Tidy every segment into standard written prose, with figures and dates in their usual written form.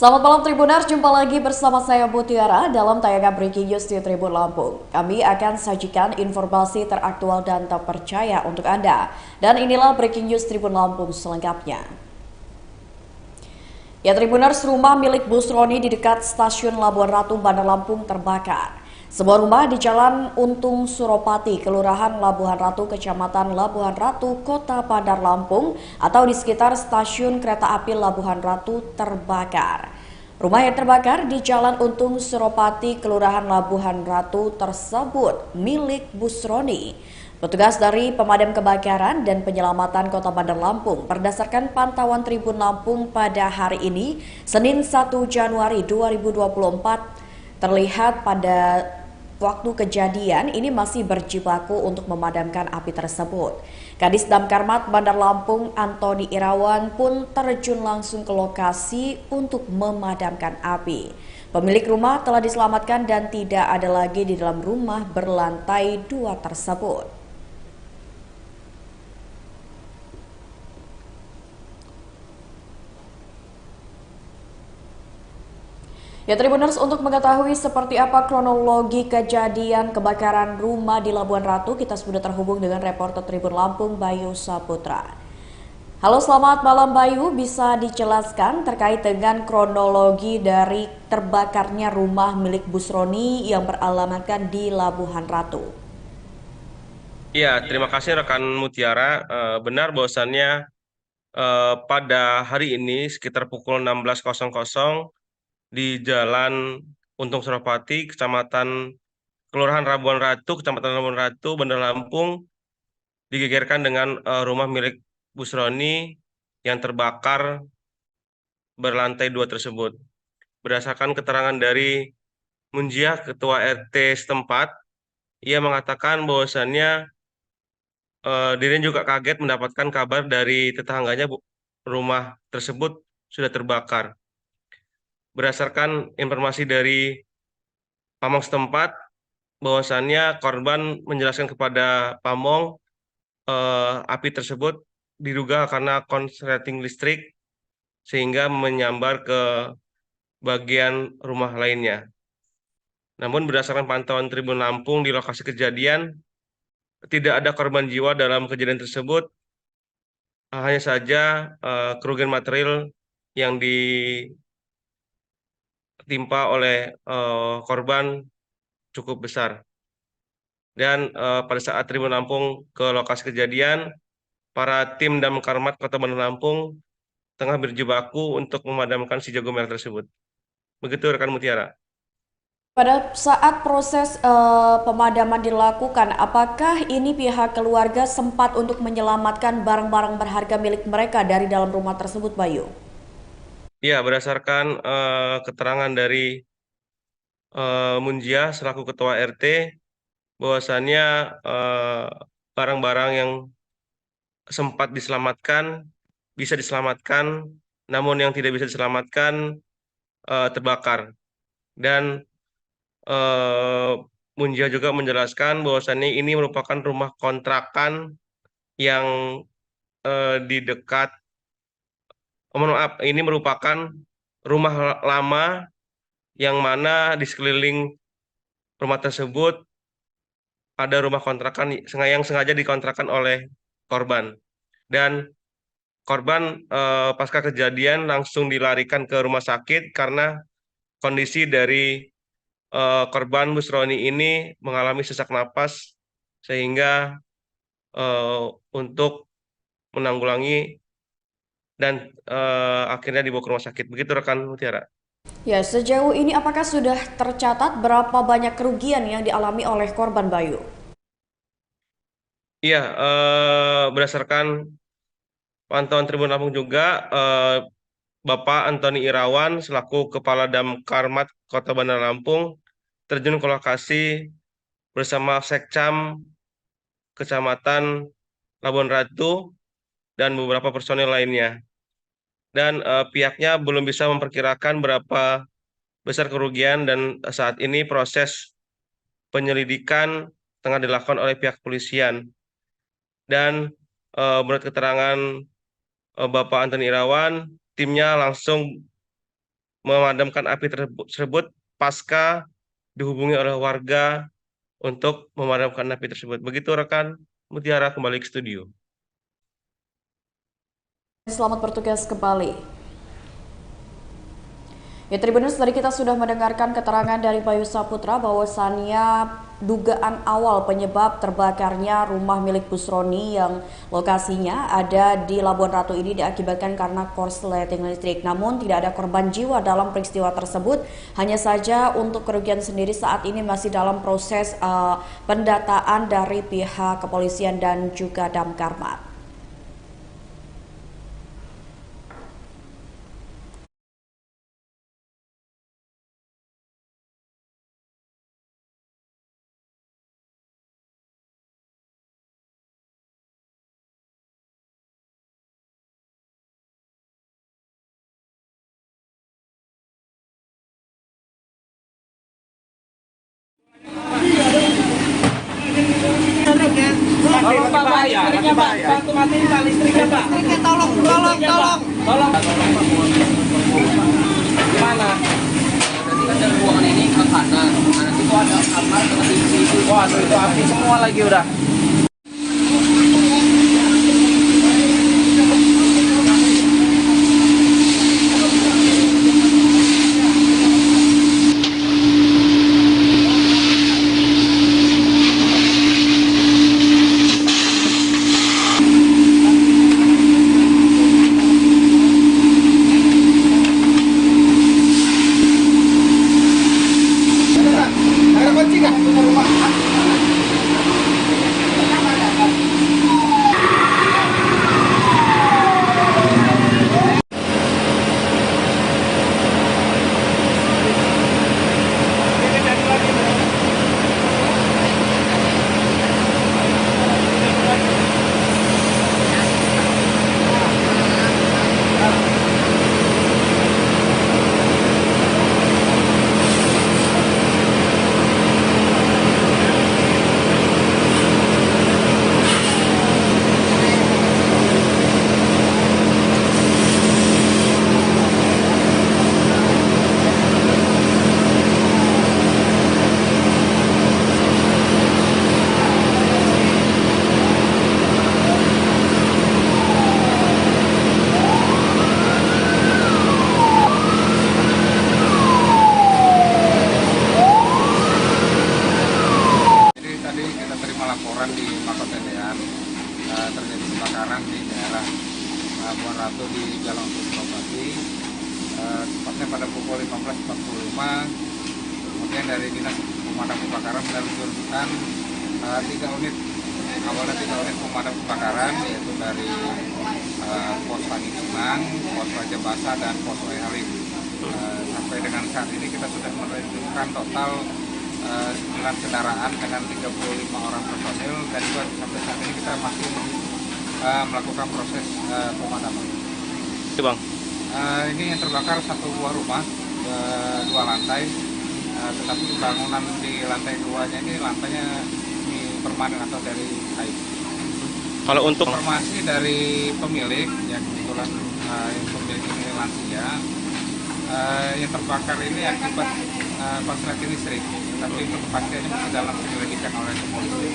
Selamat malam Tribuners, jumpa lagi bersama saya Mutiara dalam tayangan Breaking News di Tribun Lampung. Kami akan sajikan informasi teraktual dan terpercaya untuk Anda. Dan inilah Breaking News Tribun Lampung selengkapnya. Ya, Tribuners, rumah milik Busroni di dekat stasiun Labuan Ratu, Bandar Lampung terbakar. Sebuah rumah di Jalan Untung Suropati, Kelurahan Labuhan Ratu, Kecamatan Labuhan Ratu, Kota Bandar Lampung, atau di sekitar stasiun kereta api Labuhan Ratu terbakar. Rumah yang terbakar di Jalan Untung Suropati, Kelurahan Labuhan Ratu tersebut milik Busroni. Petugas dari Pemadam Kebakaran dan Penyelamatan Kota Bandar Lampung berdasarkan pantauan Tribun Lampung pada hari ini, Senin 1 Januari 2024, terlihat pada waktu kejadian ini masih berjibaku untuk memadamkan api tersebut. Kadis Damkarmat Bandar Lampung Antoni Irawan pun terjun langsung ke lokasi untuk memadamkan api. Pemilik rumah telah diselamatkan dan tidak ada lagi di dalam rumah berlantai 2 tersebut. Ya, Tribuners, untuk mengetahui seperti apa kronologi kejadian kebakaran rumah di Labuan Ratu, kita sudah terhubung dengan reporter Tribun Lampung, Bayu Saputra. Halo, selamat malam Bayu, bisa dijelaskan terkait dengan kronologi dari terbakarnya rumah milik Busroni yang beralamatkan di Labuan Ratu? Ya, terima kasih rekan Mutiara. Benar bahwasannya pada hari ini sekitar pukul 16.00 di Jalan Untung Suropati, Kecamatan Kelurahan Labuan Ratu, Kecamatan Labuan Ratu, Bandar Lampung, digegerkan dengan rumah milik Busroni yang terbakar berlantai 2 tersebut. Berdasarkan keterangan dari Munjiah, Ketua RT setempat, ia mengatakan bahwasannya dirinya juga kaget mendapatkan kabar dari tetangganya rumah tersebut sudah terbakar. Berdasarkan informasi dari pamong setempat, bahwasannya korban menjelaskan kepada pamong api tersebut diduga karena konsleting listrik sehingga menyambar ke bagian rumah lainnya. Namun berdasarkan pantauan Tribun Lampung di lokasi kejadian, tidak ada korban jiwa dalam kejadian tersebut. Hanya saja kerugian material yang ditimpa oleh korban cukup besar. Dan pada saat Tribun Lampung ke lokasi kejadian, para tim Damkarmat Kota Bandar Lampung tengah berjibaku untuk memadamkan si jago merah tersebut. Begitu rekan Mutiara. Pada saat proses pemadaman dilakukan, apakah ini pihak keluarga sempat untuk menyelamatkan barang-barang berharga milik mereka dari dalam rumah tersebut, Bayu? Ya, berdasarkan keterangan dari Munjiah selaku Ketua RT, bahwasannya eh, barang-barang yang sempat diselamatkan bisa diselamatkan, namun yang tidak bisa diselamatkan terbakar. Dan eh, Munjia juga menjelaskan bahwasannya ini merupakan rumah kontrakan yang di dekat, mohon maaf, ini merupakan rumah lama yang mana di sekeliling rumah tersebut ada rumah kontrakan yang sengaja dikontrakan oleh korban. Dan korban pasca kejadian langsung dilarikan ke rumah sakit karena kondisi dari korban Busroni ini mengalami sesak napas sehingga untuk menanggulangi dan akhirnya dibawa ke rumah sakit. Begitu rekan Mutiara. Ya, sejauh ini apakah sudah tercatat berapa banyak kerugian yang dialami oleh korban, Bayu? Iya, berdasarkan pantauan Tribun Lampung juga, Bapak Antoni Irawan selaku Kepala Damkarmat Kota Bandar Lampung terjun ke lokasi bersama Sekcam Kecamatan Labuan Ratu dan beberapa personil lainnya. Dan pihaknya belum bisa memperkirakan berapa besar kerugian dan saat ini proses penyelidikan tengah dilakukan oleh pihak kepolisian. Dan menurut keterangan Bapak Antoni Irawan, timnya langsung memadamkan api tersebut pasca dihubungi oleh warga untuk memadamkan api tersebut. Begitu rekan Mutiara, kembali ke studio. Selamat bertugas kembali. Ya, Tribuners, tadi kita sudah mendengarkan keterangan dari Bayu Saputra bahwasannya dugaan awal penyebab terbakarnya rumah milik Busroni yang lokasinya ada di Labuan Ratu ini diakibatkan karena korsleting listrik. Namun tidak ada korban jiwa dalam peristiwa tersebut. Hanya saja untuk kerugian sendiri saat ini masih dalam proses pendataan dari pihak kepolisian dan juga Damkarmat. Tolong Pak, listriknya Pak, bantu matiin Pak listriknya Pak. Listriknya tolong. Gimana? Nanti kan dari ruangan ini ke kanan, nanti itu ada kamar dengan itu. Wah, itu api semua lagi udah. Laporan di Mako Tendean terjadi kebakaran di daerah Labuan Ratu di Jalan Suropati, tepatnya pada pukul 15.45. Kemudian dari Dinas Pemadam Kebakaran meluncurkan 3 unit, awalnya 3 unit pemadam kebakaran, yaitu dari Pos Tanjung, Pos Raja Basa, dan Pos Halim. Sampai dengan saat ini kita sudah meluncurkan total 9 kendaraan dengan 35 orang personil, dan juga sampai saat ini kita masih melakukan proses pemadaman. Bang. Ini yang terbakar satu buah rumah, 2 lantai, tetapi bangunan di lantai 2-nya ini lantainya permanen atau dari kayu. Kalau untuk informasi dari pemilik, ya kebetulan yang pemilik ini lansia, yang terbakar ini akibat korsleting listrik, tapi untuk kepastiannya masih dalam penyelidikan oleh kepolisian.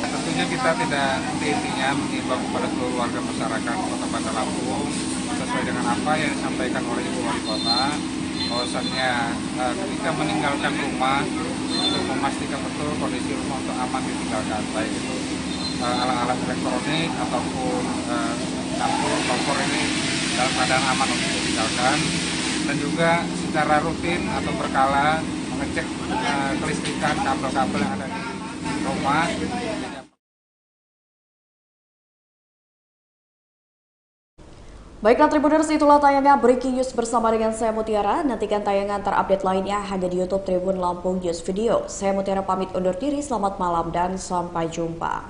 Tentunya kita tidak intinya mengimbau kepada seluruh warga masyarakat Kota Bandar Lampung sesuai dengan apa yang disampaikan oleh Ibu Wali Kota, bahwasannya ketika meninggalkan rumah untuk memastikan betul kondisi rumah untuk aman ditinggalkan, baik itu alat-alat elektronik ataupun dapur, kompor ini dalam keadaan aman untuk ditinggalkan, dan juga secara rutin atau berkala mengecek kelistrikan kabel-kabel yang ada di rumah. Baiklah Tribuners, itulah tayangan Breaking News bersama dengan saya Mutiara. Nantikan tayangan terupdate lainnya hanya di YouTube Tribun Lampung News Video. Saya Mutiara pamit undur diri, selamat malam dan sampai jumpa.